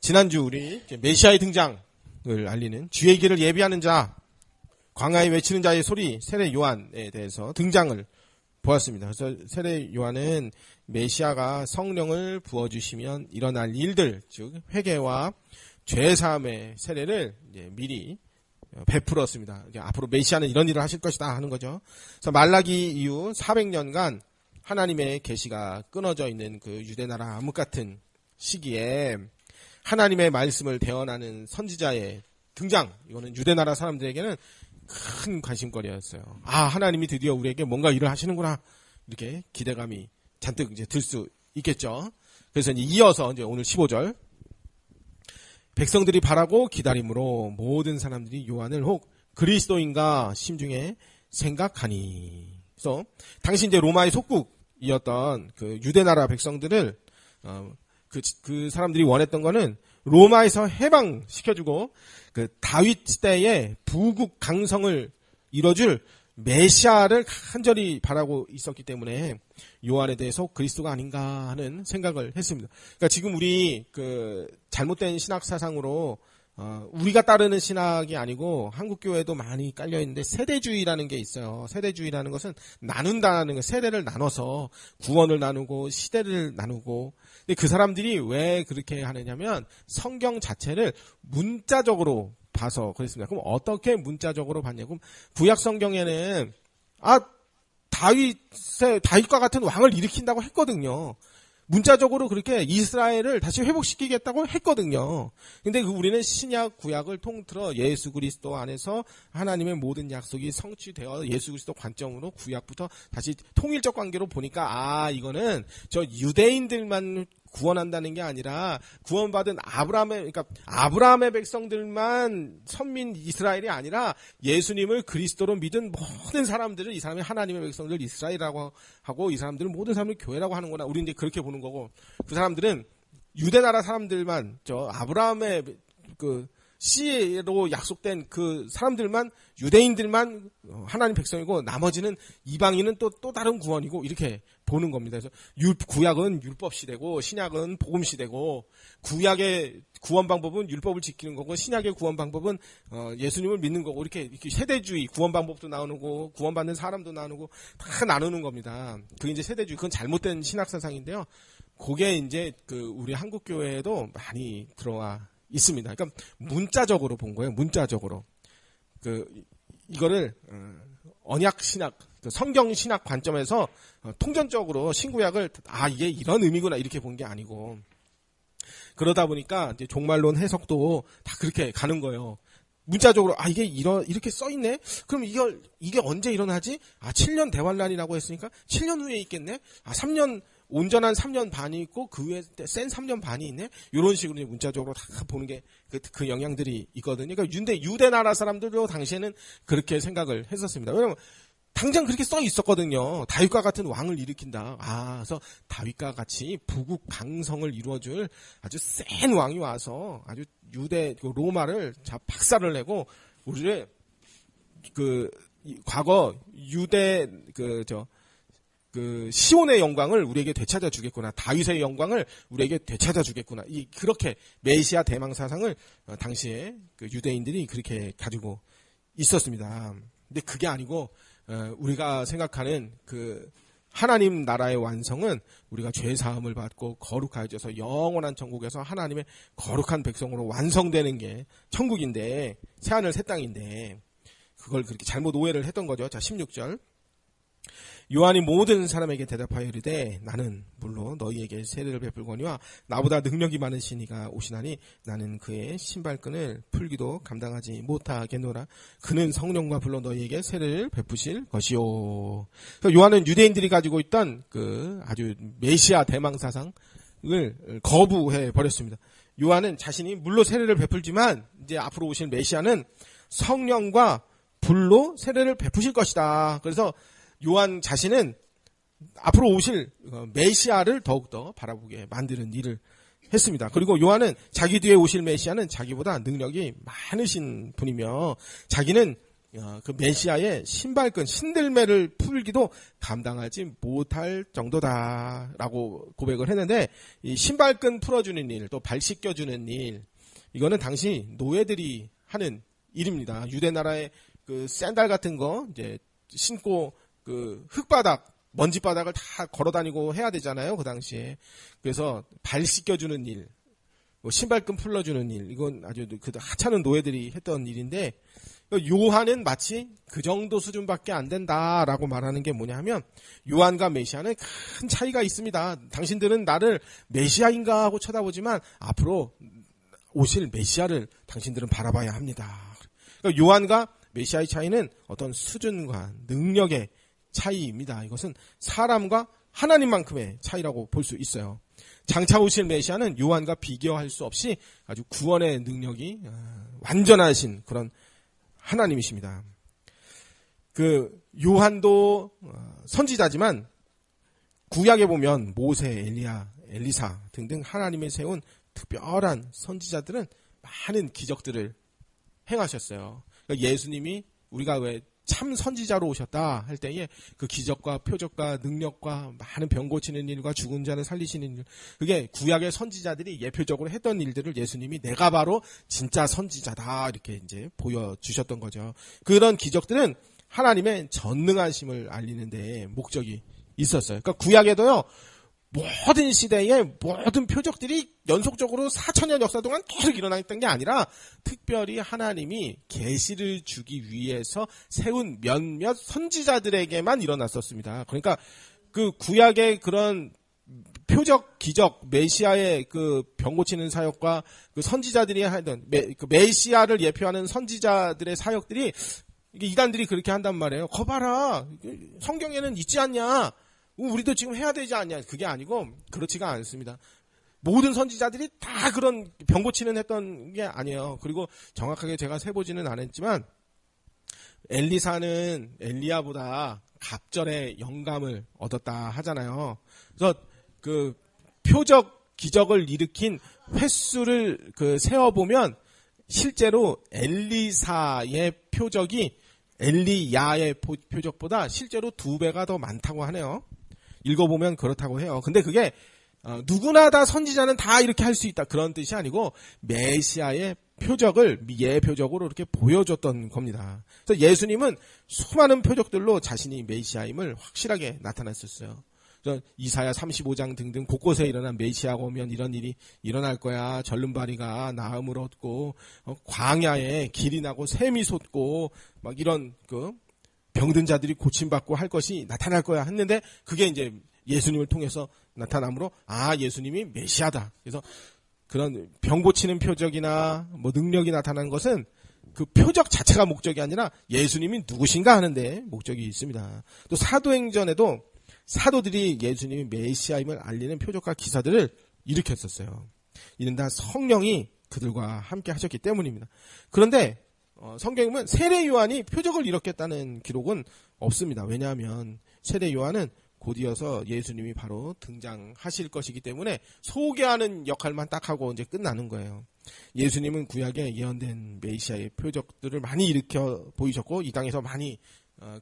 지난주 우리 메시아의 등장을 알리는 주의 길을 예비하는 자, 광야에 외치는 자의 소리, 세례 요한에 대해서 등장을 보았습니다. 그래서 세례 요한은 메시아가 성령을 부어주시면 일어날 일들, 즉 회개와 죄사함의 세례를 미리 베풀었습니다. 앞으로 메시아는 이런 일을 하실 것이다 하는 거죠. 그래서 말라기 이후 400년간 하나님의 계시가 끊어져 있는 그 유대나라 암흑 같은 시기에 하나님의 말씀을 대언하는 선지자의 등장, 이거는 유대나라 사람들에게는 큰 관심거리였어요. 아, 하나님이 드디어 우리에게 뭔가 일을 하시는구나, 이렇게 기대감이 잔뜩 이제 들 수 있겠죠. 그래서 이제 이어서 이제 오늘 15절, 백성들이 바라고 기다림으로 모든 사람들이 요한을 혹 그리스도인가 심중에 생각하니. 그래서 당시 이제 로마의 속국이었던 그 유대나라 백성들을 그 사람들이 원했던 거는 로마에서 해방시켜주고 그 다윗 시대의 부국 강성을 이뤄줄 메시아를 간절히 바라고 있었기 때문에 요한에 대해서 그리스도가 아닌가 하는 생각을 했습니다. 그러니까 지금 우리 그 잘못된 신학 사상으로 우리가 따르는 신학이 아니고 한국 교회도 많이 깔려 있는데 세대주의라는 게 있어요. 세대주의라는 것은 나눈다는 거, 세대를 나눠서 구원을 나누고 시대를 나누고. 근데 그 사람들이 왜 그렇게 하느냐면 성경 자체를 문자적으로 봐서 그랬습니다. 그럼 어떻게 문자적으로 봤냐고? 구약 성경에는 다윗과 같은 왕을 일으킨다고 했거든요. 문자적으로 그렇게 이스라엘을 다시 회복시키겠다고 했거든요. 근데 우리는 신약 구약을 통틀어 예수 그리스도 안에서 하나님의 모든 약속이 성취되어 예수 그리스도 관점으로 구약부터 다시 통일적 관계로 보니까 이거는 저 유대인들만 구원한다는 게 아니라 구원받은 아브라함의 백성들만 선민 이스라엘이 아니라 예수님을 그리스도로 믿은 모든 사람들을 이 사람이 하나님의 백성들 이스라엘이라고 하고 이 사람들은 모든 사람을 교회라고 하는구나. 우리는 이제 그렇게 보는 거고, 그 사람들은 유대나라 사람들만, 저 아브라함의 그 씨로 약속된 그 사람들만, 유대인들만 하나님 백성이고 나머지는 이방인은 또 다른 구원이고, 이렇게 보는 겁니다. 그래서 구약은 율법 시대고 신약은 복음 시대고, 구약의 구원 방법은 율법을 지키는 거고 신약의 구원 방법은 예수님을 믿는 거고, 이렇게 세대주의 구원 방법도 나누고 구원받는 사람도 나누고 다 나누는 겁니다. 그게 이제 세대주의, 그건 잘못된 신학 사상인데요. 그게 이제 그 우리 한국 교회에도 많이 들어와 있습니다. 그러니까 문자적으로 본 거예요. 문자적으로 이거를 언약 신학, 성경 신학 관점에서 통전적으로 신구약을 이게 이런 의미구나 이렇게 본 게 아니고, 그러다 보니까 이제 종말론 해석도 다 그렇게 가는 거예요. 문자적으로 이게 이렇게 써 있네. 그럼 이게 언제 일어나지? 7년 대환란이라고 했으니까 7년 후에 있겠네. 3년 온전한 3년 반이 있고 그 후에 센 3년 반이 있네. 이런 식으로 이제 문자적으로 다 보는 게 그 영향들이 있거든요. 그러니까 유대나라 사람들도 당시에는 그렇게 생각을 했었습니다. 왜냐면 당장 그렇게 써 있었거든요. 다윗과 같은 왕을 일으킨다. 그래서 다윗과 같이 부국 강성을 이루어줄 아주 센 왕이 와서 아주 로마를 박살을 내고 우리를 과거 유대 시온의 영광을 우리에게 되찾아 주겠구나. 다윗의 영광을 우리에게 되찾아 주겠구나. 그렇게 메시아 대망 사상을 당시에 그 유대인들이 그렇게 가지고 있었습니다. 근데 그게 아니고 우리가 생각하는 그 하나님 나라의 완성은 우리가 죄 사함을 받고 거룩하여져서 영원한 천국에서 하나님의 거룩한 백성으로 완성되는 게 천국인데, 새하늘 새 땅인데, 그걸 그렇게 잘못 오해를 했던 거죠. 자, 16절. 요한이 모든 사람에게 대답하여 이르되 나는 물로 너희에게 세례를 베풀거니와 나보다 능력이 많으신 이가 오시나니 나는 그의 신발끈을 풀기도 감당하지 못하겠노라. 그는 성령과 불로 너희에게 세례를 베푸실 것이요. 요한은 유대인들이 가지고 있던 그 아주 메시아 대망 사상을 거부해 버렸습니다. 요한은 자신이 물로 세례를 베풀지만 이제 앞으로 오실 메시아는 성령과 불로 세례를 베푸실 것이다. 그래서 요한 자신은 앞으로 오실 메시아를 더욱더 바라보게 만드는 일을 했습니다. 그리고 요한은 자기 뒤에 오실 메시아는 자기보다 능력이 많으신 분이며 자기는 그 메시아의 신발끈, 신들매를 풀기도 감당하지 못할 정도다라고 고백을 했는데, 이 신발끈 풀어주는 일, 또 발 씻겨주는 일, 이거는 당시 노예들이 하는 일입니다. 유대 나라의 그 샌들 같은 거 이제 신고 그 흙바닥, 먼지바닥을 다 걸어다니고 해야 되잖아요, 그 당시에. 그래서 발 씻겨주는 일, 뭐 신발끈 풀어주는 일, 이건 아주 그 하찮은 노예들이 했던 일인데, 요한은 마치 그 정도 수준밖에 안 된다라고 말하는 게 뭐냐 하면, 요한과 메시아는 큰 차이가 있습니다. 당신들은 나를 메시아인가 하고 쳐다보지만 앞으로 오실 메시아를 당신들은 바라봐야 합니다. 그러니까 요한과 메시아의 차이는 어떤 수준과 능력의 차이입니다. 이것은 사람과 하나님만큼의 차이라고 볼 수 있어요. 장차 오실 메시아는 요한과 비교할 수 없이 아주 구원의 능력이 완전하신 그런 하나님이십니다. 그 요한도 선지자지만 구약에 보면 모세, 엘리야, 엘리사 등등 하나님이 세운 특별한 선지자들은 많은 기적들을 행하셨어요. 그러니까 예수님이 우리가 왜 참 선지자로 오셨다 할 때에 그 기적과 표적과 능력과 많은 병 고치는 일과 죽은 자를 살리시는 일, 그게 구약의 선지자들이 예표적으로 했던 일들을 예수님이 내가 바로 진짜 선지자다 이렇게 이제 보여주셨던 거죠. 그런 기적들은 하나님의 전능하심을 알리는 데 목적이 있었어요. 그러니까 구약에도요, 모든 시대에 모든 표적들이 연속적으로 4,000년 역사 동안 계속 일어났던 게 아니라 특별히 하나님이 계시를 주기 위해서 세운 몇몇 선지자들에게만 일어났었습니다. 그러니까 그 구약의 그런 표적, 기적, 메시아의 그 병 고치는 사역과 그 선지자들이 하던 그 메시아를 예표하는 선지자들의 사역들이, 이게 이단들이 그렇게 한단 말이에요. 거봐라, 성경에는 있지 않냐? 우리도 지금 해야 되지 않냐? 그게 아니고 그렇지가 않습니다. 모든 선지자들이 다 그런 병 고치는 했던 게 아니에요. 그리고 정확하게 제가 세보지는 않았지만 엘리사는 엘리야보다 갑절의 영감을 얻었다 하잖아요. 그래서 그 표적 기적을 일으킨 횟수를 그 세어보면 실제로 엘리사의 표적이 엘리야의 표적보다 실제로 2배가 더 많다고 하네요. 읽어보면 그렇다고 해요. 근데 그게 누구나 다 선지자는 다 이렇게 할 수 있다 그런 뜻이 아니고 메시아의 표적을 예표적으로 이렇게 보여줬던 겁니다. 그래서 예수님은 수많은 표적들로 자신이 메시아임을 확실하게 나타냈었어요. 이사야 35장 등등 곳곳에 일어난 메시아가 오면 이런 일이 일어날 거야. 절름발이가 나음을 얻고 광야에 길이 나고 샘이 솟고 막 이런 그 병든 자들이 고침받고 할 것이 나타날 거야 했는데, 그게 이제 예수님을 통해서 나타남으로 예수님이 메시아다. 그래서 그런 병 고치는 표적이나 뭐 능력이 나타나는 것은 그 표적 자체가 목적이 아니라 예수님이 누구신가 하는데 목적이 있습니다. 또 사도행전에도 사도들이 예수님이 메시아임을 알리는 표적과 기사들을 일으켰었어요. 이는 다 성령이 그들과 함께 하셨기 때문입니다. 그런데 성경에 보면 세례 요한이 표적을 일으켰다는 기록은 없습니다. 왜냐하면 세례 요한은 곧이어서 예수님이 바로 등장하실 것이기 때문에 소개하는 역할만 딱 하고 이제 끝나는 거예요. 예수님은 구약에 예언된 메시아의 표적들을 많이 일으켜 보이셨고 이 땅에서 많이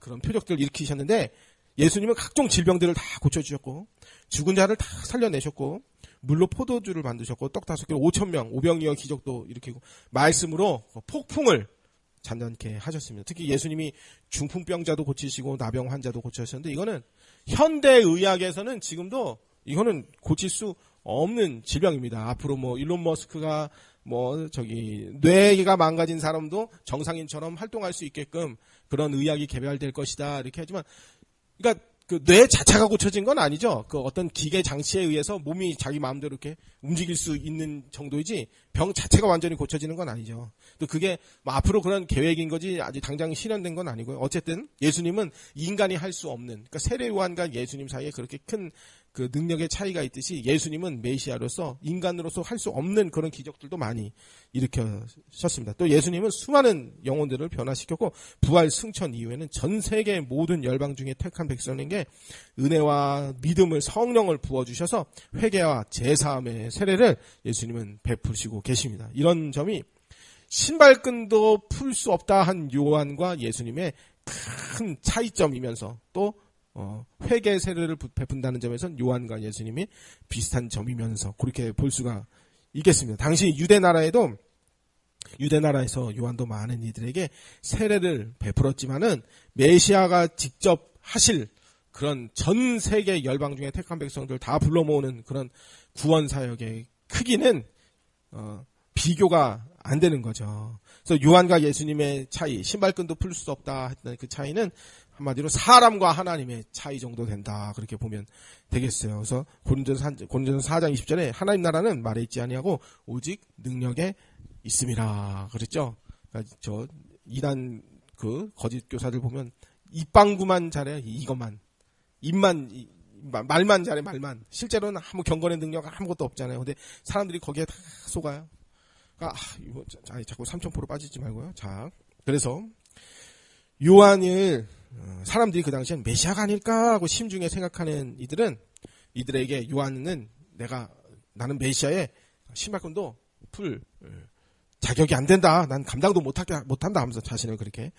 그런 표적들을 일으키셨는데, 예수님은 각종 질병들을 다 고쳐주셨고 죽은 자를 다 살려내셨고 물로 포도주를 만드셨고 떡 5개로 5,000명 오병이어 기적도 일으키고 말씀으로 폭풍을 잔잔케 하셨습니다. 특히 예수님이 중풍병자도 고치시고 나병 환자도 고치셨는데, 이거는 현대의학에서는 지금도 이거는 고칠 수 없는 질병입니다. 앞으로 뭐 일론 머스크가 뇌가 망가진 사람도 정상인처럼 활동할 수 있게끔 그런 의학이 개발될 것이다 이렇게 하지만, 그러니까 그 뇌 자체가 고쳐진 건 아니죠. 그 어떤 기계 장치에 의해서 몸이 자기 마음대로 이렇게 움직일 수 있는 정도이지 병 자체가 완전히 고쳐지는 건 아니죠. 또 그게 뭐 앞으로 그런 계획인 거지 아직 당장 실현된 건 아니고요. 어쨌든 예수님은 인간이 할 수 없는, 그러니까 세례 요한과 예수님 사이에 그렇게 큰 그 능력의 차이가 있듯이 예수님은 메시아로서 인간으로서 할 수 없는 그런 기적들도 많이 일으켰습니다. 또 예수님은 수많은 영혼들을 변화시켰고 부활 승천 이후에는 전 세계 모든 열방 중에 택한 백성에게 은혜와 믿음을 성령을 부어주셔서 회개와 제사함의 세례를 예수님은 베푸시고 계십니다. 이런 점이 신발끈도 풀 수 없다 한 요한과 예수님의 큰 차이점이면서 또 회개 세례를 베푼다는 점에서는 요한과 예수님이 비슷한 점이면서 그렇게 볼 수가 있겠습니다. 당시 유대나라에서 요한도 많은 이들에게 세례를 베풀었지만은 메시아가 직접 하실 그런 전 세계 열방 중에 택한 백성들 다 불러 모으는 그런 구원 사역의 크기는 비교가 안 되는 거죠. 그래서 요한과 예수님의 차이, 신발끈도 풀 수 없다 했던 그 차이는 한마디로 사람과 하나님의 차이 정도 된다. 그렇게 보면 되겠어요. 그래서 고린도서 4장 20절에 하나님 나라는 말에 있지 아니하고 오직 능력에 있음이라 그랬죠. 그러니까 저 이단 그 거짓 교사들 보면 입방구만 잘해. 이것만 말만 잘해. 말만. 실제로는 아무 경건의 능력 아무것도 없잖아요. 근데 사람들이 거기에 다 속아요. 그러니까 이거 자꾸 삼천포로 빠지지 말고요. 자, 그래서 요한을 사람들이 그 당시엔 메시아가 아닐까 하고 심중에 생각하는 이들에게 요한은 나는 메시아의 신발끈도 풀 자격이 안 된다. 난 감당도 못한다 하면서 자신을 그렇게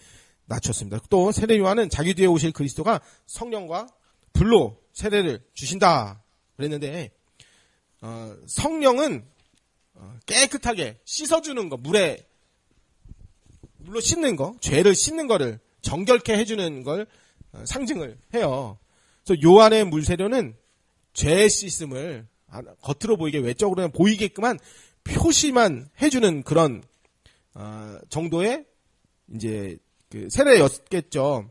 낮췄습니다. 또 세례 요한은 자기 뒤에 오실 그리스도가 성령과 불로 세례를 주신다 그랬는데 성령은 깨끗하게 씻어주는 거, 물로 씻는 거, 죄를 씻는 거를 정결케 해주는 걸 상징을 해요. 그래서 요한의 물세례는 죄 씻음을 겉으로 보이게 외적으로 보이게끔만 표시만 해주는 그런 정도의 이제 그 세례였겠죠.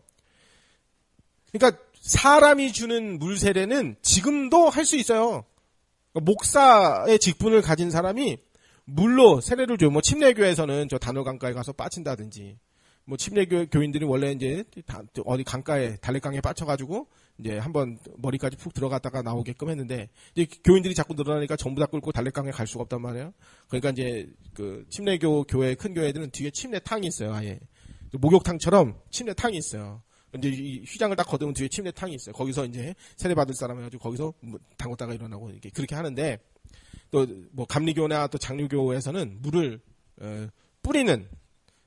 그러니까 사람이 주는 물세례는 지금도 할 수 있어요. 목사의 직분을 가진 사람이 물로 세례를 줘요. 뭐 침례교에서는 저 단월강가에 가서 빠친다든지, 뭐 침례교 교인들이 원래 이제 어디 강가에 달래강에 빠쳐가지고 이제 한번 머리까지 푹 들어갔다가 나오게끔 했는데 이제 교인들이 자꾸 늘어나니까 전부 다 끌고 달래강에 갈 수가 없단 말이에요. 그러니까 이제 그 침례교 교회 큰 교회들은 뒤에 침례탕이 있어요. 아예 목욕탕처럼 침례탕이 있어요. 이제 이 휘장을 딱 걷으면 뒤에 침례탕이 있어요. 거기서 이제 세례 받을 사람 해가지고 거기서 담궜다가 일어나고 이렇게 그렇게 하는데 또 뭐 감리교나 또 장로교에서는 물을 뿌리는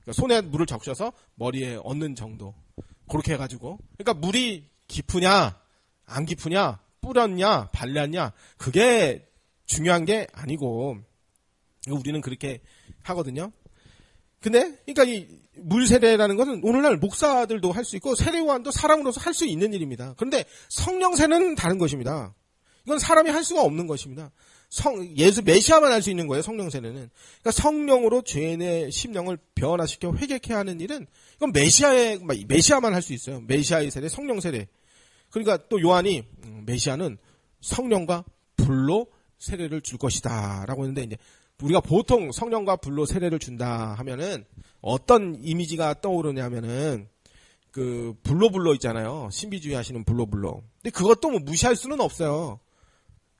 그러니까 손에 물을 적셔서 머리에 얹는 정도 그렇게 해가지고 그러니까 물이 깊으냐 안 깊으냐 뿌렸냐 발랐냐 그게 중요한 게 아니고 우리는 그렇게 하거든요. 근데 그러니까 이 물세례라는 것은 오늘날 목사들도 할 수 있고 세례요한도 사람으로서 할 수 있는 일입니다. 그런데 성령세는 다른 것입니다. 이건 사람이 할 수가 없는 것입니다. 메시아만 할 수 있는 거예요. 성령세례는. 그러니까 성령으로 죄인의 심령을 변화시켜 회개케 하는 일은 이건 메시아만 할 수 있어요. 메시아의 세례, 성령세례. 그러니까 또 요한이 메시아는 성령과 불로 세례를 줄 것이다라고 했는데 이제 우리가 보통 성령과 불로 세례를 준다 하면은 어떤 이미지가 떠오르냐면은 그 불로 있잖아요. 신비주의 하시는 불로. 근데 그것도 뭐 무시할 수는 없어요.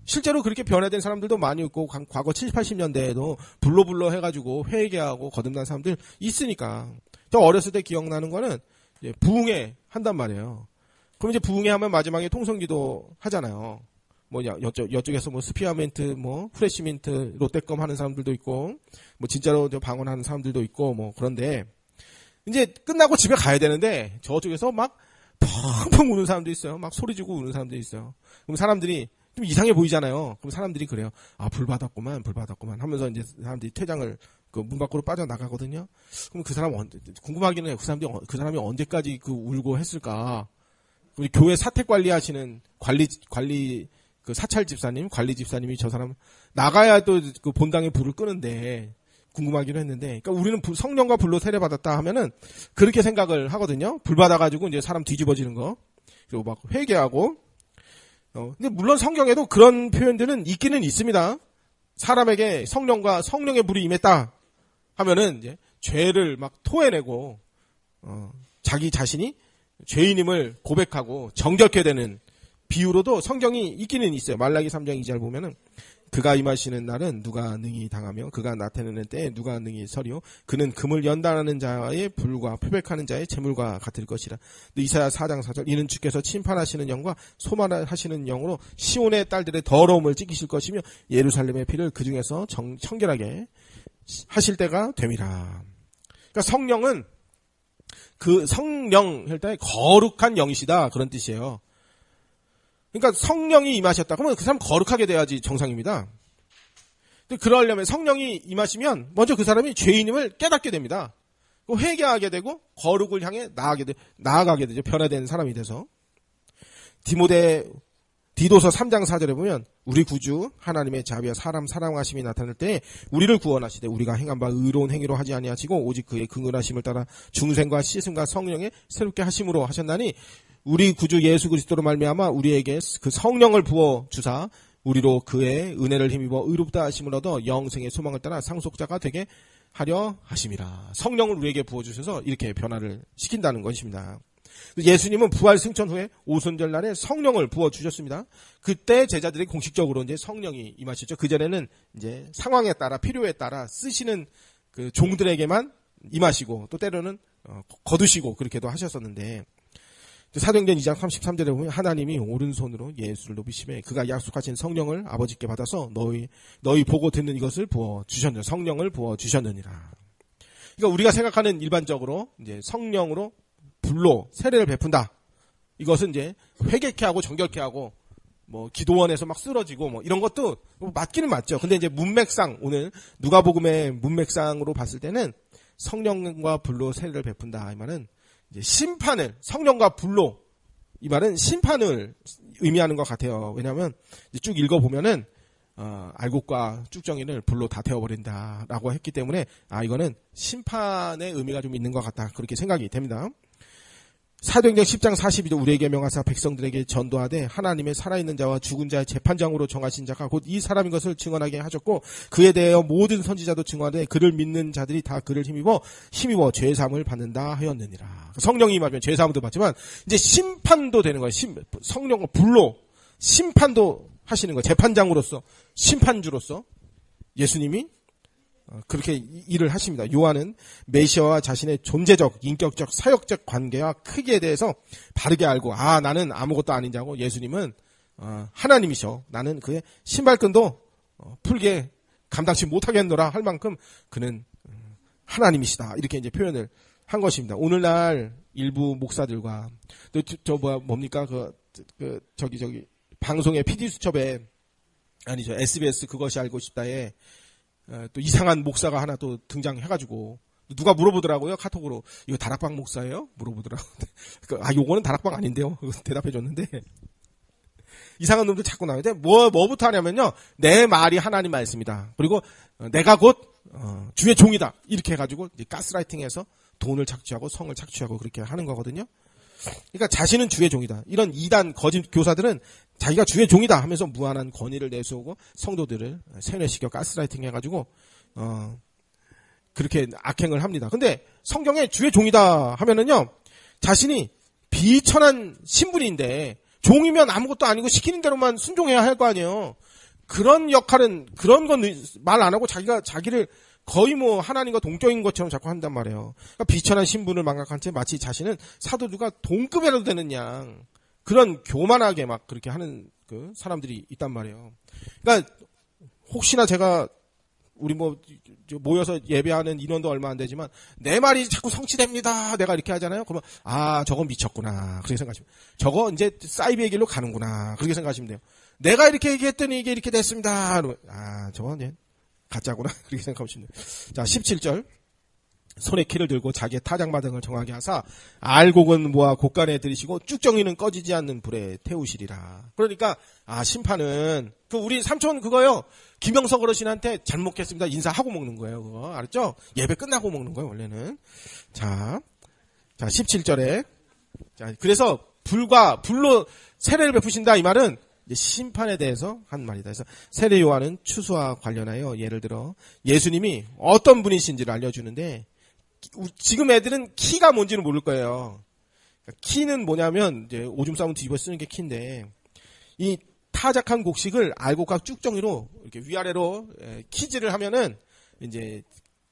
실제로 그렇게 변화된 사람들도 많이 있고 과거 70, 80년대에도 불로 해가지고 회개하고 거듭난 사람들 있으니까. 저 어렸을 때 기억나는 거는 이제 부흥회 한단 말이에요. 그럼 이제 부흥회 하면 마지막에 통성기도 하잖아요. 뭐냐 여쪽에서 뭐 스피어멘트, 뭐 프레시민트, 롯데껌 하는 사람들도 있고, 뭐 진짜로 방언하는 사람들도 있고, 뭐 그런데 이제 끝나고 집에 가야 되는데 저쪽에서 막 펑펑 우는 사람도 있어요. 막 소리 지르고 우는 사람도 있어요. 그럼 사람들이 좀 이상해 보이잖아요. 그럼 사람들이 그래요. 아, 불 받았구만 하면서 이제 사람들이 퇴장을 그 문 밖으로 빠져 나가거든요. 그럼 그 사람 궁금하기는 해요. 그 사람이 언제까지 그 울고 했을까? 우리 교회 사택 관리하시는 관리 그 사찰 집사님, 관리 집사님이 저 사람 나가야 또 그 본당에 불을 끄는데 궁금하기도 했는데, 그러니까 우리는 성령과 불로 세례 받았다 하면은 그렇게 생각을 하거든요. 불 받아가지고 이제 사람 뒤집어지는 거, 그리고 막 회개하고. 근데 물론 성경에도 그런 표현들은 있기는 있습니다. 사람에게 성령의 불이 임했다 하면은 이제 죄를 막 토해내고 자기 자신이 죄인임을 고백하고 정결케 되는 비유로도 성경이 있기는 있어요. 말라기 3장 2절 보면은 그가 임하시는 날은 누가 능히 당하며 그가 나타내는 때에 누가 능히 서리요 그는 금을 연단하는 자의 불과 표백하는 자의 재물과 같을 것이라. 이사야 4장 4절 이는 주께서 심판하시는 영과 소만하시는 영으로 시온의 딸들의 더러움을 찢기실 것이며 예루살렘의 피를 그 중에서 청결하게 하실 때가 됨이라. 그러니까 성령은 그 성령 할 때 거룩한 영이시다 그런 뜻이에요. 그러니까 성령이 임하셨다. 그러면 그 사람 거룩하게 돼야지 정상입니다. 그러려면 성령이 임하시면 먼저 그 사람이 죄인임을 깨닫게 됩니다. 회개하게 되고 거룩을 향해 나아가게 되죠. 변화된 사람이 돼서. 디도서 3장 4절에 보면 우리 구주 하나님의 자비와 사람 사랑하심이 나타날 때 우리를 구원하시되 우리가 행한 바 의로운 행위로 하지 아니하시고 오직 그의 긍휼하심을 따라 중생과 씻음과 성령에 새롭게 하심으로 하셨나니 우리 구주 예수 그리스도로 말미암아 우리에게 그 성령을 부어 주사 우리로 그의 은혜를 힘입어 의롭다 하심을 얻어 영생의 소망을 따라 상속자가 되게 하려 하심이라. 성령을 우리에게 부어주셔서 이렇게 변화를 시킨다는 것입니다. 예수님은 부활 승천 후에 오순절 날에 성령을 부어주셨습니다. 그때 제자들이 공식적으로 이제 성령이 임하셨죠. 그전에는 이제 상황에 따라 필요에 따라 쓰시는 그 종들에게만 임하시고 또 때로는 거두시고 그렇게도 하셨었는데 사도행전 2장 33절에 보면 하나님이 오른손으로 예수를 높이시매 그가 약속하신 성령을 아버지께 받아서 너희 보고 듣는 이것을 부어주셨느니라. 성령을 부어주셨느니라. 그러니까 우리가 생각하는 일반적으로 이제 성령으로 불로 세례를 베푼다. 이것은 이제 회개케 하고 정결케 하고 뭐 기도원에서 막 쓰러지고 뭐 이런 것도 맞기는 맞죠. 근데 이제 문맥상 오늘 누가복음의 문맥상으로 봤을 때는 성령과 불로 세례를 베푼다. 이 말은 이제 심판을 성령과 불로 이 말은 심판을 의미하는 것 같아요. 왜냐하면 쭉 읽어보면은 알곡과 쭉정이를 불로 다 태워버린다라고 했기 때문에 이거는 심판의 의미가 좀 있는 것 같다. 그렇게 생각이 됩니다. 사도행전 10장 42절 우리에게 명하사 백성들에게 전도하되 하나님의 살아있는 자와 죽은 자의 재판장으로 정하신 자가 곧 이 사람인 것을 증언하게 하셨고 그에 대하여 모든 선지자도 증언하되 그를 믿는 자들이 다 그를 힘입어 죄사함을 받는다 하였느니라. 성령이 임하면 죄사함도 받지만 이제 심판도 되는 거예요. 성령과 불로 심판도 하시는 거예요. 재판장으로서 심판주로서 예수님이 그렇게 일을 하십니다. 요한은 메시아와 자신의 존재적, 인격적, 사역적 관계와 크기에 대해서 바르게 알고 나는 아무것도 아닌 자고 예수님은 하나님이셔. 나는 그의 신발끈도 풀게 감당치 못하겠노라 할 만큼 그는 하나님이시다. 이렇게 이제 표현을 한 것입니다. 오늘날 일부 목사들과 뭡니까 저기 방송의 PD 수첩에 아니죠 SBS 그것이 알고 싶다에 또 이상한 목사가 하나 또 등장해가지고 누가 물어보더라고요. 카톡으로 이거 다락방 목사예요? 물어보더라고요. 요거는 다락방 아닌데요. 대답해줬는데 이상한 놈들 자꾸 나오는데 뭐부터 하냐면요. 내 말이 하나님 말씀이다. 그리고 내가 곧 주의 종이다. 이렇게 해가지고 이제 가스라이팅해서 돈을 착취하고 성을 착취하고 그렇게 하는 거거든요. 그러니까 자신은 주의 종이다. 이런 이단 거짓 교사들은 자기가 주의 종이다 하면서 무한한 권위를 내세우고 성도들을 세뇌시켜 가스라이팅 해가지고 그렇게 악행을 합니다. 근데 성경에 주의 종이다 하면은요 자신이 비천한 신분인데 종이면 아무것도 아니고 시키는 대로만 순종해야 할 거 아니에요. 그런 역할은 그런 건 말 안 하고 자기를 거의 뭐 하나님과 동격인 것처럼 자꾸 한단 말이에요. 그러니까 비천한 신분을 망각한 채 마치 자신은 사도들과 동급이라도 되는 양 그런 교만하게 막 그렇게 하는 그 사람들이 있단 말이에요. 그러니까 혹시나 제가 우리 모여서 예배하는 인원도 얼마 안 되지만 내 말이 자꾸 성취됩니다. 내가 이렇게 하잖아요. 그러면 저건 미쳤구나. 그렇게 생각하시면 저거 이제 사이비의 길로 가는구나. 그렇게 생각하시면 돼요. 내가 이렇게 얘기했더니 이게 이렇게 됐습니다. 그러면 저건 이제 가짜구나. 그렇게 생각하시면 돼요. 자, 17절. 손에 키를 들고 자기의 타작마당을 정하게 하사 알곡은 모아 곳간에 들이시고 쭉정이는 꺼지지 않는 불에 태우시리라. 그러니까 심판은 우리 삼촌 그거요. 김영석 어르신한테 잘 먹겠습니다. 인사하고 먹는 거예요. 그거 알았죠? 예배 끝나고 먹는 거예요. 원래는. 자 17절에 그래서 불로 세례를 베푸신다 이 말은 이제 심판에 대해서 한 말이다. 그래서 세례 요한은 추수와 관련하여 예를 들어 예수님이 어떤 분이신지를 알려주는데 지금 애들은 키가 뭔지는 모를 거예요. 키는 뭐냐면 이제 오줌 싸면 뒤집어 쓰는 게 키인데 이 타작한 곡식을 알곡과 쭉정이로 이렇게 위아래로 키질을 하면은 이제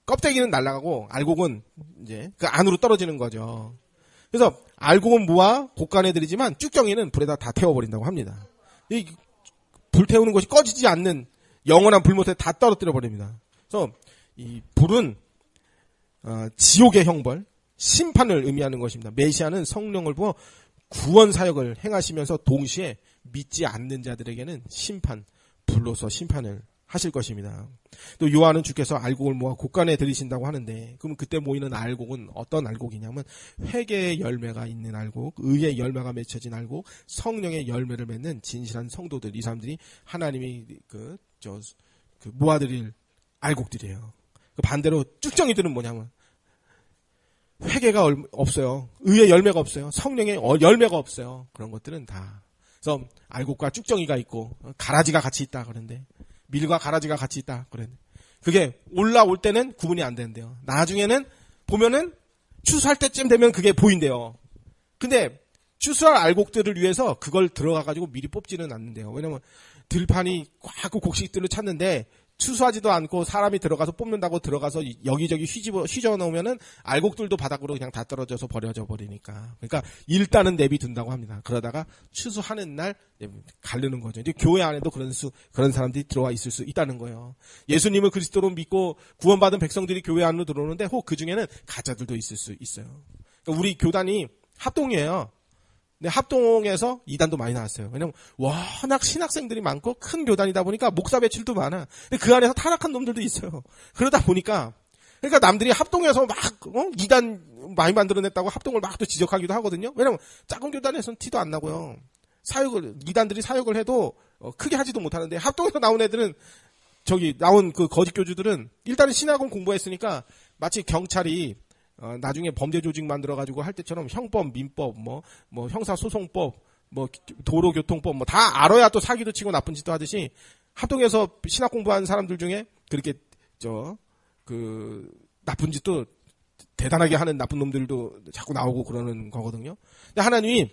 껍데기는 날아가고 알곡은 이제 그 안으로 떨어지는 거죠. 그래서 알곡은 모아 곡간에 들이지만 쭉정이는 불에다 다 태워버린다고 합니다. 이 불 태우는 것이 꺼지지 않는 영원한 불못에 다 떨어뜨려 버립니다. 그래서 이 불은 지옥의 형벌, 심판을 의미하는 것입니다. 메시아는 성령을 부어 구원 사역을 행하시면서 동시에 믿지 않는 자들에게는 불로서 심판을 하실 것입니다. 또 요한은 주께서 알곡을 모아 곳간에 들이신다고 하는데, 그럼 그때 모이는 알곡은 어떤 알곡이냐면 회개의 열매가 있는 알곡, 의의 열매가 맺혀진 알곡, 성령의 열매를 맺는 진실한 성도들, 이 사람들이 하나님이 모아드릴 알곡들이에요. 반대로 쭉정이들은 뭐냐면 회개가 없어요. 의의 열매가 없어요. 성령의 열매가 없어요. 그런 것들은 다. 그래서 알곡과 쭉정이가 있고 가라지가 같이 있다 그러는데, 밀과 가라지가 같이 있다 그러는데, 그게 올라올 때는 구분이 안 되는데요. 나중에는 보면은 추수할 때쯤 되면 그게 보인대요. 근데 추수할 알곡들을 위해서 그걸 들어가가지고 미리 뽑지는 않는데요. 왜냐면 들판이 꽉 곡식들을 찾는데 추수하지도 않고 사람이 들어가서 뽑는다고 들어가서 여기저기 휘저 넣으면은 알곡들도 바닥으로 그냥 다 떨어져서 버려져 버리니까. 그러니까 일단은 내비둔다고 합니다. 그러다가 추수하는 날 가르는 거죠. 이제 교회 안에도 그런 사람들이 들어와 있을 수 있다는 거예요. 예수님을 그리스도로 믿고 구원받은 백성들이 교회 안으로 들어오는데 혹 그 중에는 가짜들도 있을 수 있어요. 그러니까 우리 교단이 합동이에요. 근데 합동에서 이단도 많이 나왔어요. 왜냐면 워낙 신학생들이 많고 큰 교단이다 보니까 목사 배출도 많아. 근데 그 안에서 타락한 놈들도 있어요. 그러다 보니까 그러니까 남들이 합동에서 막 이단 많이 만들어냈다고 합동을 막 또 지적하기도 하거든요. 왜냐면 작은 교단에서는 티도 안 나고요. 이단들이 사역을 해도 크게 하지도 못하는데, 합동에서 나온 애들은 나온 그 거짓 교주들은 일단은 신학원 공부했으니까 마치 경찰이 나중에 범죄 조직 만들어가지고 할 때처럼 형법, 민법, 형사소송법, 도로교통법, 다 알아야 또 사기도 치고 나쁜 짓도 하듯이, 합동해서 신학 공부한 사람들 중에 그렇게, 나쁜 짓도 대단하게 하는 나쁜 놈들도 자꾸 나오고 그러는 거거든요. 근데 하나님이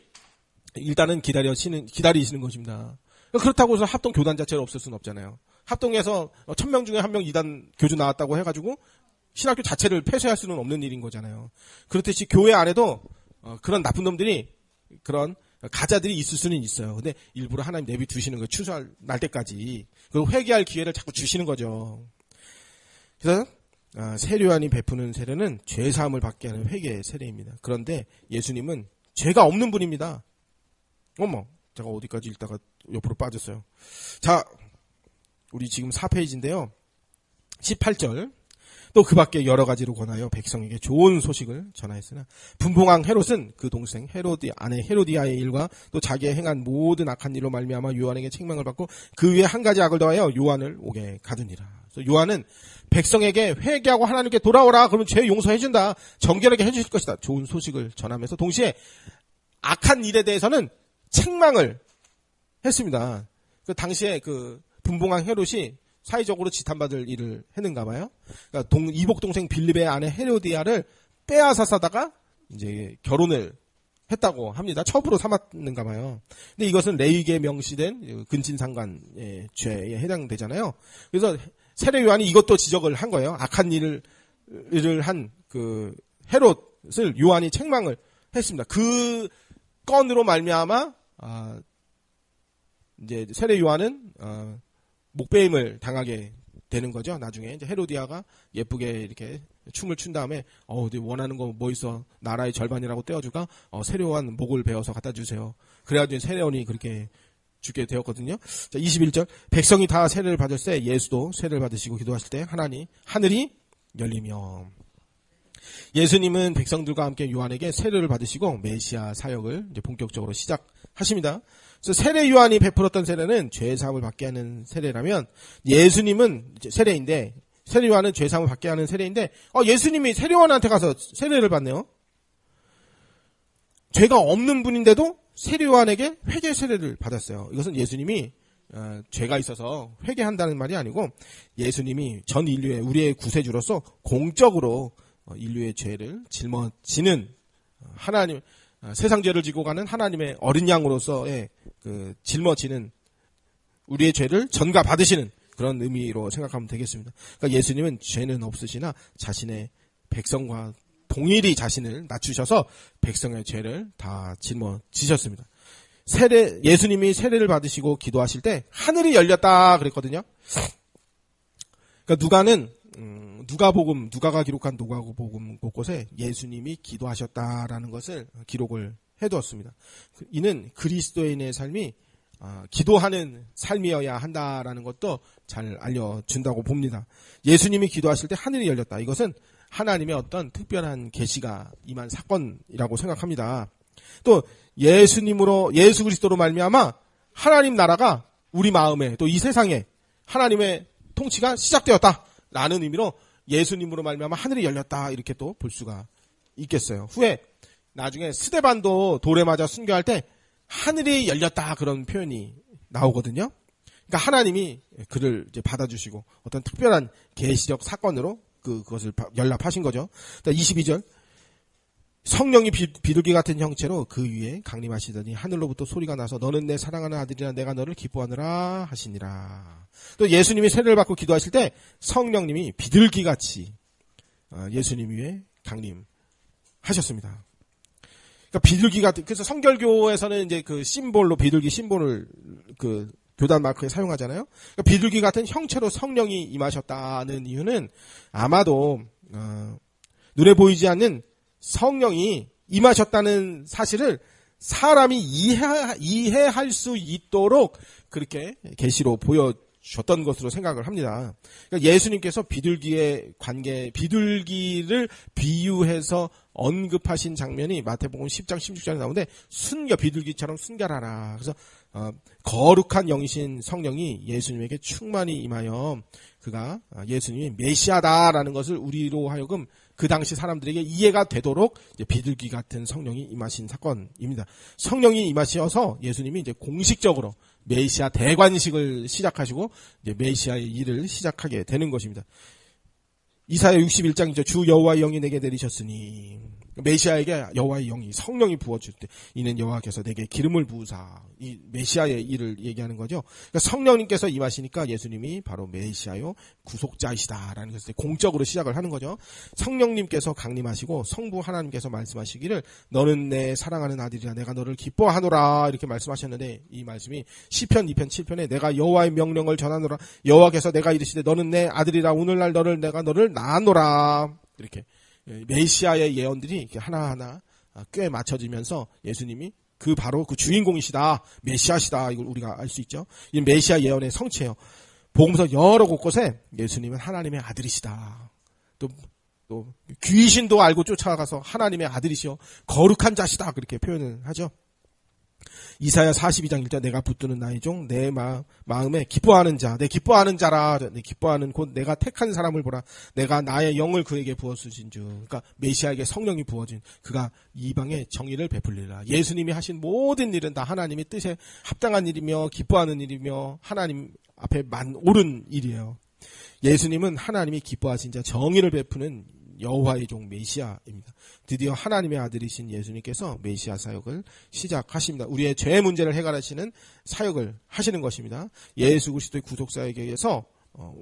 일단은 기다리시는 것입니다. 그렇다고 해서 합동 교단 자체가 없을 수는 없잖아요. 합동에서 1000명 중에 1명 이단 교주 나왔다고 해가지고 신학교 자체를 폐쇄할 수는 없는 일인 거잖아요. 그렇듯이 교회 안에도 그런 나쁜 놈들이, 그런 가짜들이 있을 수는 있어요. 근데 일부러 하나님 내비 두시는 거예요. 추수할 날 때까지. 그리고 회개할 기회를 자꾸 주시는 거죠. 그래서 세례요한이 베푸는 세례는 죄사함을 받게 하는 회개의 세례입니다. 그런데 예수님은 죄가 없는 분입니다. 제가 어디까지 읽다가 옆으로 빠졌어요. 자, 우리 지금 4페이지인데요. 18절. 또 그 밖에 여러 가지로 권하여 백성에게 좋은 소식을 전하였으나 분봉왕 헤롯은 그 동생 아내 헤로디아의 일과 또 자기의 행한 모든 악한 일로 말미암아 요한에게 책망을 받고 그 위에 한 가지 악을 더하여 요한을 옥에 가두니라. 그래서 요한은 백성에게 회개하고 하나님께 돌아오라, 그러면 죄 용서해준다, 정결하게 해주실 것이다, 좋은 소식을 전하면서 동시에 악한 일에 대해서는 책망을 했습니다. 그 당시에 그 분봉왕 헤롯이 사회적으로 지탄받을 일을 했는가 봐요. 그러니까 이복 동생 빌립의 아내 헤로디아를 빼앗아사다가 이제 결혼을 했다고 합니다. 첩으로 삼았는가 봐요. 근데 이것은 레위기에 명시된 근친상간의 죄에 해당되잖아요. 그래서 세례 요한이 이것도 지적을 한 거예요. 악한 일을 한 그 헤롯을 요한이 책망을 했습니다. 그 건으로 말미암아 이제 세례 요한은 목배임을 당하게 되는 거죠. 나중에 이제 헤로디아가 예쁘게 이렇게 춤을 춘 다음에 원하는 거 뭐 있어, 나라의 절반이라고 떼어주가 세례요한 목을 베어서 갖다 주세요. 그래가지고 세례요한이 그렇게 죽게 되었거든요. 자, 21절. 백성이 다 세례를 받을새 예수도 세례를 받으시고 기도하실 때 하늘이 열리며. 예수님은 백성들과 함께 요한에게 세례를 받으시고 메시아 사역을 이제 본격적으로 시작하십니다. 그래서 세례 요한이 베풀었던 세례는 죄사함을 받게 하는 세례라면, 예수님은 세례인데, 세례 요한은 죄사함을 받게 하는 세례인데, 예수님이 세례 요한한테 가서 세례를 받네요. 죄가 없는 분인데도 세례 요한에게 회개 세례를 받았어요. 이것은 예수님이 죄가 있어서 회개한다는 말이 아니고, 예수님이 전 인류의 우리의 구세주로서 공적으로 인류의 죄를 짊어지는 하나님, 세상 죄를 지고 가는 하나님의 어린 양으로서의 그 짊어지는, 우리의 죄를 전가 받으시는 그런 의미로 생각하면 되겠습니다. 그러니까 예수님은 죄는 없으시나 자신의 백성과 동일히 자신을 낮추셔서 백성의 죄를 다 짊어지셨습니다. 예수님이 세례를 받으시고 기도하실 때 하늘이 열렸다 그랬거든요. 그러니까 누가는 누가가 기록한 누가복음 곳곳에 예수님이 기도하셨다라는 것을 기록을 해두었습니다. 이는 그리스도인의 삶이 기도하는 삶이어야 한다라는 것도 잘 알려준다고 봅니다. 예수님이 기도하실 때 하늘이 열렸다. 이것은 하나님의 어떤 특별한 계시가 임한 사건이라고 생각합니다. 또 예수 그리스도로 말미암아 하나님 나라가 우리 마음에 또 이 세상에 하나님의 통치가 시작되었다라는 의미로 예수님으로 말미암아 하늘이 열렸다 이렇게 또 볼 수가 있겠어요. 후에 나중에 스데반도 돌에 맞아 순교할 때 하늘이 열렸다 그런 표현이 나오거든요. 그러니까 하나님이 그를 이제 받아주시고 어떤 특별한 계시적 사건으로 그것을 연락하신 거죠. 22절 성령이 비둘기 같은 형체로 그 위에 강림하시더니 하늘로부터 소리가 나서 너는 내 사랑하는 아들이라 내가 너를 기뻐하느라 하시니라. 또 예수님이 세례를 받고 기도하실 때 성령님이 비둘기같이 예수님 위에 강림하셨습니다. 그러니까 비둘기 같은, 그래서 성결교에서는 이제 그 심볼로 비둘기 심볼을 그 교단 마크에 사용하잖아요. 그러니까 비둘기 같은 형체로 성령이 임하셨다는 이유는 아마도 눈에 보이지 않는 성령이 임하셨다는 사실을 사람이 이해할 수 있도록 그렇게 계시로 보여줬던 것으로 생각을 합니다. 그러니까 예수님께서 비둘기의 관계, 비둘기를 비유해서 언급하신 장면이 마태복음 10장 16절에 나오는데 비둘기처럼 순결하라. 그래서 거룩한 영이신 성령이 예수님에게 충만히 임하여 그가 예수님이 메시아다라는 것을 우리로 하여금 그 당시 사람들에게 이해가 되도록 이제 비둘기 같은 성령이 임하신 사건입니다. 성령이 임하셔서 예수님이 이제 공식적으로 메시아 대관식을 시작하시고 이제 메시아의 일을 시작하게 되는 것입니다. 이사야 61장이죠. 주 여호와의 영이 내게 내리셨으니 메시아에게 여호와의 영이 성령이 부어줄 때 이는 여호와께서 내게 기름을 부으사 이 메시아의 일을 얘기하는 거죠. 그러니까 성령님께서 임하시니까 예수님이 바로 메시아요 구속자이시다라는 것을 공적으로 시작을 하는 거죠. 성령님께서 강림하시고 성부 하나님께서 말씀하시기를 너는 내 사랑하는 아들이라 내가 너를 기뻐하노라 이렇게 말씀하셨는데 이 말씀이 시편 2편 7편에 내가 여호와의 명령을 전하노라 여호와께서 내가 이르시되 너는 내 아들이라 오늘날 내가 너를 낳았노라 이렇게 메시아의 예언들이 이렇게 하나하나 꽤 맞춰지면서 예수님이 바로 그 주인공이시다, 메시아시다, 이걸 우리가 알 수 있죠. 이 메시아 예언의 성취예요. 복음서 여러 곳곳에 예수님은 하나님의 아들이시다. 또 귀신도 알고 쫓아가서 하나님의 아들이시여 거룩한 자시다 그렇게 표현을 하죠. 이사야 42장 1절 내가 붙드는 나의 종 내 마음에 기뻐하는 자 내 기뻐하는 자라 내 기뻐하는 곧 내가 택한 사람을 보라 내가 나의 영을 그에게 부어주신 주 그러니까 메시아에게 성령이 부어진 그가 이방에 정의를 베풀리라. 예수님이 하신 모든 일은 다 하나님의 뜻에 합당한 일이며 기뻐하는 일이며 하나님 앞에 옳은 일이에요. 예수님은 하나님이 기뻐하신 자 정의를 베푸는 여호와의 종 메시아입니다. 드디어 하나님의 아들이신 예수님께서 메시아 사역을 시작하십니다. 우리의 죄 문제를 해결하시는 사역을 하시는 것입니다. 예수 그리스도의 구속 사역에 의해서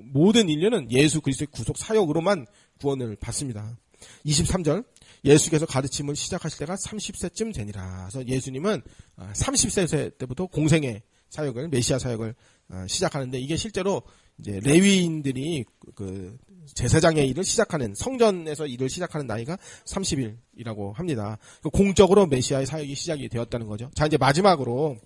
모든 인류는 예수 그리스도의 구속 사역으로만 구원을 받습니다. 23절 예수께서 가르침을 시작하실 때가 30세쯤 되니라. 그래서 예수님은 30세 때부터 공생의 사역을 메시아 사역을 시작하는데 이게 실제로 이제 레위인들이 그 제사장의 일을 시작하는 성전에서 일을 시작하는 나이가 30일이라고 합니다. 공적으로 메시아의 사역이 시작이 되었다는 거죠. 자 이제 마지막으로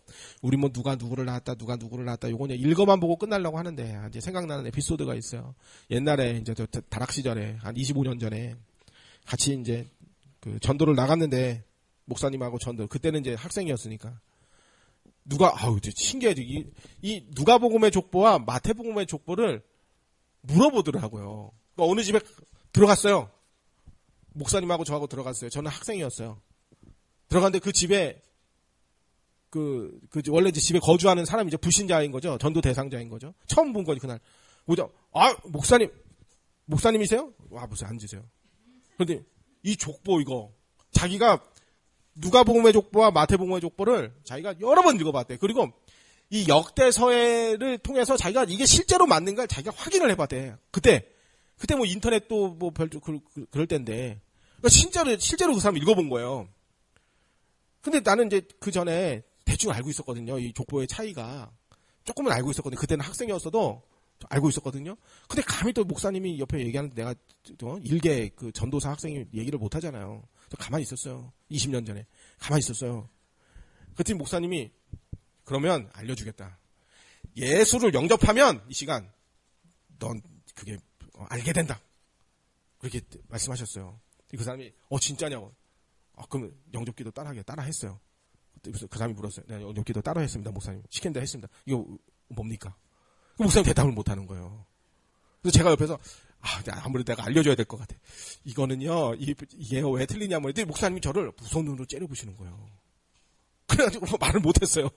우리 뭐 누가 누구를 낳았다 요거 그냥 읽어만 보고 끝나려고 하는데 이제 생각나는 에피소드가 있어요. 옛날에 이제 저 다락 시절에 한 25년 전에 같이 이제 그 전도를 나갔는데 목사님하고 그때는 이제 학생이었으니까 신기하지. 이 누가복음의 족보와 마태복음의 족보를 물어보더라고요. 그러니까 어느 집에 들어갔어요. 목사님하고 저하고 들어갔어요. 저는 학생이었어요. 들어갔는데 그 집에 원래 이제 집에 거주하는 사람이 이제 불신자인 거죠. 전도 대상자인 거죠. 처음 본 거지, 그날. 오자, 목사님이세요? 와, 무슨 앉으세요. 그런데 이 족보 이거, 자기가 누가복음의 족보와 마태복음의 족보를 자기가 여러 번 읽어봤대. 그리고 이 역대서해를 통해서 자기가 이게 실제로 맞는가 자기가 확인을 해봤대. 그때 뭐 인터넷도 뭐 그럴 때인데. 그러니까 실제로 그 사람 읽어본 거예요. 근데 나는 이제 그 전에 대충 알고 있었거든요. 이 족보의 차이가. 조금은 알고 있었거든요. 그때는 학생이었어도 알고 있었거든요. 근데 감히 또 목사님이 옆에 얘기하는데 내가 일개 그 전도사 학생이 얘기를 못 하잖아요. 저 가만히 있었어요. 20년 전에. 가만히 있었어요. 그랬더니 목사님이 그러면 알려주겠다. 예수를 영접하면 이 시간 넌 그게 알게 된다. 그렇게 말씀하셨어요. 그 사람이 진짜냐고. 그럼 영접기도 따라 했어요. 그래서 그 사람이 물었어요. 내가 영접기도 따라 했습니다. 목사님. 시킨 대로 했습니다. 이거 뭡니까? 목사님 대답을 못 하는 거예요. 그래서 제가 옆에서 아무래도 내가 알려줘야 될 것 같아. 이거는요, 이게 왜 틀리냐면, 목사님이 저를 무서운 눈으로 째려보시는 거예요. 그래가지고 말을 못했어요.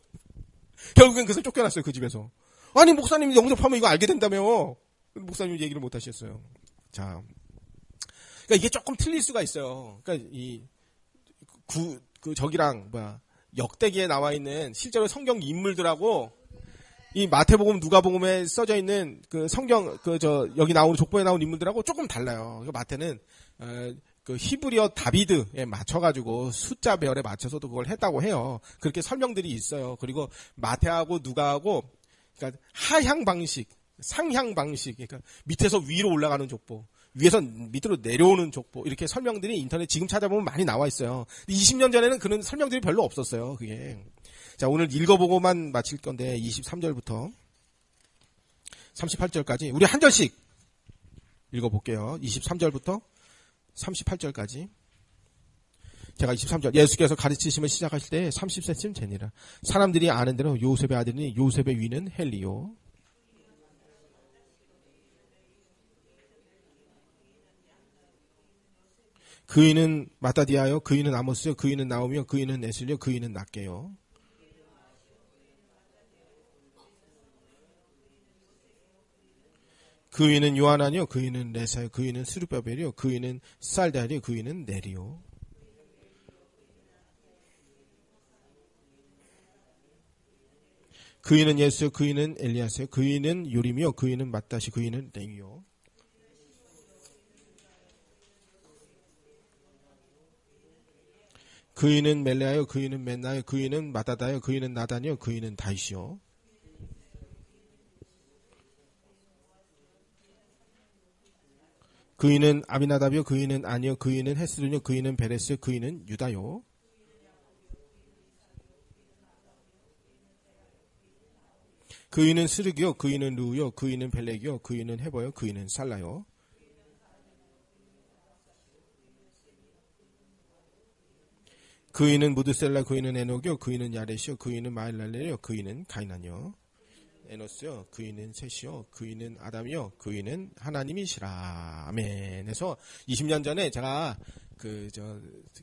결국엔 그래서 쫓겨났어요, 그 집에서. 아니, 목사님이 영접하면 이거 알게 된다며. 목사님이 얘기를 못 하셨어요. 자. 그러니까 이게 조금 틀릴 수가 있어요. 그러니까 저기랑, 역대기에 나와 있는 실제로 성경 인물들하고 이 마태복음, 누가복음에 써져 있는 그 성경, 여기 나오는 족보에 나오는 인물들하고 조금 달라요. 그러니까 마태는, 그 히브리어 다비드에 맞춰가지고 숫자별에 맞춰서도 그걸 했다고 해요. 그렇게 설명들이 있어요. 그리고 마태하고 누가하고, 그러니까 하향 방식, 상향 방식, 그러니까 밑에서 위로 올라가는 족보, 위에서 밑으로 내려오는 족보, 이렇게 설명들이 인터넷 지금 찾아보면 많이 나와 있어요. 20년 전에는 그런 설명들이 별로 없었어요, 그게. 자, 오늘 읽어보고만 마칠 건데, 23절부터 38절까지, 우리 한 절씩 읽어볼게요. 23절부터 38절까지. 제가 23절, 예수께서 가르치심을 시작하실 때 30세쯤 되니라. 사람들이 아는 대로 요셉의 아들이니 요셉의 위는 헬리요. 그이는 마따디아요, 그이는 아모스요, 그이는 나오미요, 그이는 에슬요, 그이는 낫게요. 그이는 요하나니요, 그이는 레사요, 그이는 스루바벨이요, 그이는 살다리요, 그이는 네리요. 그이는 예수요, 그이는 엘리야스요, 그이는 요림이요, 그이는 마따시, 그이는 랭이요. 그이는 멜레아요, 그이는 맨나요, 그이는 마다다요, 그이는 나단이요, 그이는 다이시요. 그이는 아비나답이요, 그이는 아니요, 그이는 헤스르요, 그이는 베레스요, 그이는 유다요. 그이는 스르기요, 그이는 루요, 그이는 벨렉이요, 그이는 헤버요, 그이는 살라요. 그이는 무드셀라, 그이는 에녹이요, 그이는 야렛이요, 그이는 마일랄레요, 그이는 가이난이요. 에노스요, 그이는 셋이요, 그이는 아담이요, 그이는 하나님이시라. 아멘. 그래서 20년 전에 제가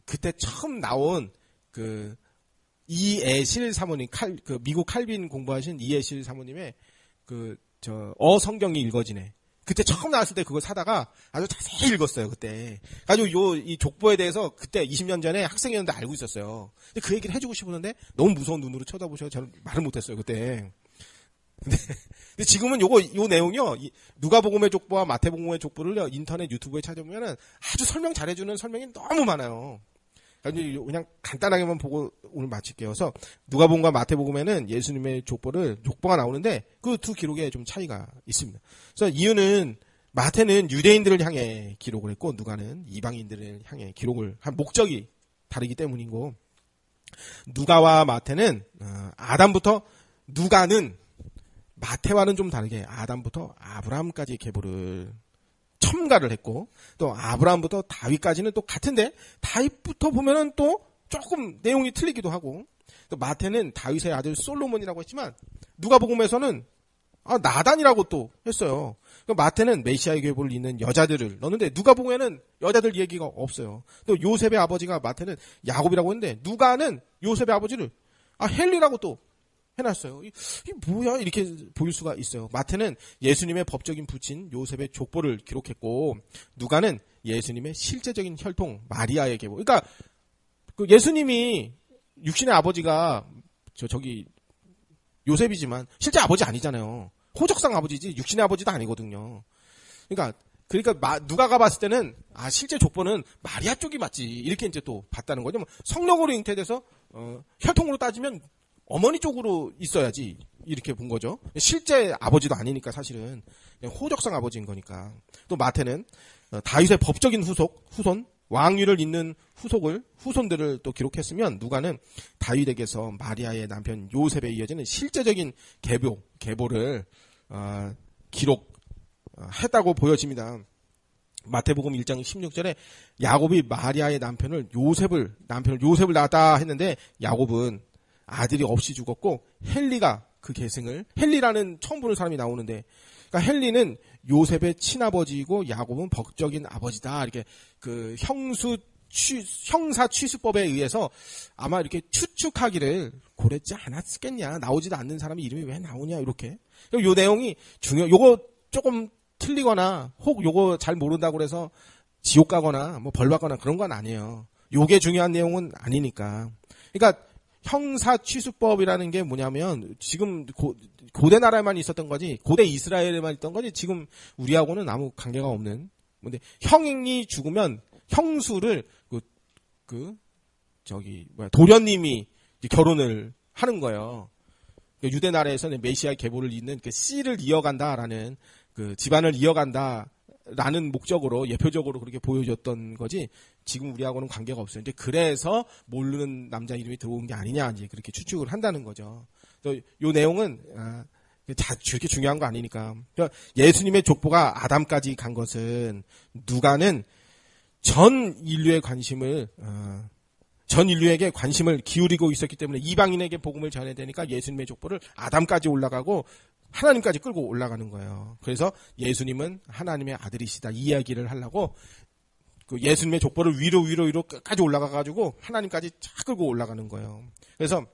그때 처음 나온 이애실 사모님, 미국 칼빈 공부하신 이애실 사모님의 성경이 읽어지네. 그때 처음 나왔을 때 그걸 사다가 아주 자세히 읽었어요, 그때. 가지고 이 족보에 대해서 그때 20년 전에 학생이었는데 알고 있었어요. 근데 그 얘기를 해주고 싶었는데 너무 무서운 눈으로 쳐다보셔서 저는 말을 못했어요, 그때. 근데 지금은 요 내용이요, 누가복음의 족보와 마태복음의 족보를 인터넷 유튜브에 찾아보면은 아주 설명 잘해주는 설명이 너무 많아요. 그냥 간단하게만 보고 오늘 마칠게요. 그래서 누가복음과 마태복음에는 예수님의 족보가 나오는데 그 두 기록에 좀 차이가 있습니다. 그래서 이유는 마태는 유대인들을 향해 기록을 했고 누가는 이방인들을 향해 기록을 한 목적이 다르기 때문이고, 누가와 마태는 누가는 마태와는 좀 다르게 아담부터 아브라함까지 계보를 첨가를 했고, 또 아브라함부터 다윗까지는 또 같은데 다윗부터 보면은 또 조금 내용이 틀리기도 하고, 또 마태는 다윗의 아들 솔로몬이라고 했지만 누가복음에서는 나단이라고 또 했어요. 마태는 메시아의 계보를 잇는 여자들을 넣는데 누가복음에는 여자들 얘기가 없어요. 또 요셉의 아버지가 마태는 야곱이라고 했는데 누가는 요셉의 아버지를 헬리라고 또 해놨어요. 이게 뭐야? 이렇게 보일 수가 있어요. 마태는 예수님의 법적인 부친 요셉의 족보를 기록했고, 누가는 예수님의 실제적인 혈통 마리아의 계보. 그러니까 예수님이 육신의 아버지가 요셉이지만 실제 아버지 아니잖아요. 호적상 아버지지 육신의 아버지도 아니거든요. 그러니까 누가가 봤을 때는 실제 족보는 마리아 쪽이 맞지, 이렇게 이제 또 봤다는 거죠. 성령으로 잉태돼서 혈통으로 따지면 어머니 쪽으로 있어야지 이렇게 본 거죠. 실제 아버지도 아니니까 사실은 그냥 호적상 아버지인 거니까. 또 마태는 다윗의 법적인 후손, 왕위를 잇는 후손들을 또 기록했으면 누가는 다윗에게서 마리아의 남편 요셉에 이어지는 실제적인 계보를 기록했다고 보여집니다. 마태복음 1장 16절에 야곱이 마리아의 남편을 요셉을 낳았다 했는데 야곱은 아들이 없이 죽었고 헬리가 그 계승을 헬리라는 처음 보는 사람이 나오는데 그러니까 헬리는 요셉의 친아버지이고 야곱은 법적인 아버지다. 이렇게 그 형사 취수법에 의해서 아마 이렇게 추측하기를 고랬지 않았겠냐. 나오지도 않는 사람의 이름이 왜 나오냐 이렇게. 요 내용이 요거 조금 틀리거나 혹 요거 잘 모른다고 그래서 지옥 가거나 뭐 벌 받거나 그런 건 아니에요. 요게 중요한 내용은 아니니까. 그러니까 형사 취수법이라는 게 뭐냐면 지금 고대 나라에만 있었던 거지 고대 이스라엘에만 있던 거지 지금 우리하고는 아무 관계가 없는. 근데 형이 죽으면 형수를 도련님이 결혼을 하는 거예요. 유대 나라에서는 메시아 계보를 잇는 그 씨를 이어간다라는 그 집안을 이어간다라는 목적으로 예표적으로 그렇게 보여줬던 거지 지금 우리하고는 관계가 없어요. 이제 그래서 모르는 남자 이름이 들어온 게 아니냐 이제 그렇게 추측을 한다는 거죠. 요 내용은 그렇게 중요한 거 아니니까. 예수님의 족보가 아담까지 간 것은 누가는 전 인류에게 관심을 기울이고 있었기 때문에 이방인에게 복음을 전해야 되니까 예수님의 족보를 아담까지 올라가고 하나님까지 끌고 올라가는 거예요. 그래서 예수님은 하나님의 아들이시다 이 이야기를 하려고 그 예수님의 족보를 위로 끝까지 올라가가지고 하나님까지 쫙 끌고 올라가는 거예요. 그래서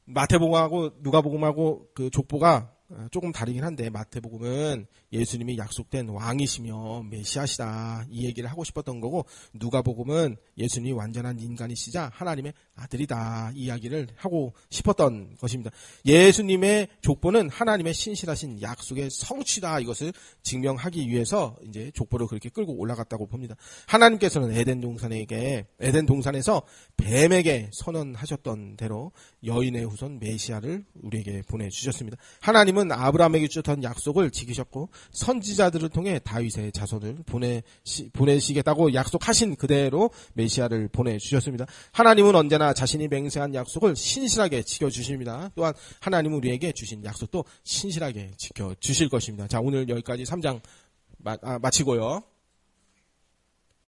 마태복음하고 누가복음하고 그 족보가 조금 다르긴 한데 마태복음은 예수님이 약속된 왕이시며 메시아시다 이 얘기를 하고 싶었던 거고 누가복음은 예수님이 완전한 인간이시자 하나님의 아들이다 이 이야기를 하고 싶었던 것입니다. 예수님의 족보는 하나님의 신실하신 약속의 성취다 이것을 증명하기 위해서 이제 족보를 그렇게 끌고 올라갔다고 봅니다. 하나님께서는 에덴 동산에서 뱀에게 선언하셨던 대로 여인의 후손 메시아를 우리에게 보내주셨습니다. 하나님은 아브라함에게 주셨던 약속을 지키셨고 선지자들을 통해 다윗의 자손을 보내시겠다고 약속하신 그대로 메시아를 보내주셨습니다. 하나님은 언제나 자신이 맹세한 약속을 신실하게 지켜주십니다. 또한 하나님은 우리에게 주신 약속도 신실하게 지켜주실 것입니다. 자, 오늘 여기까지 3장 마치고요.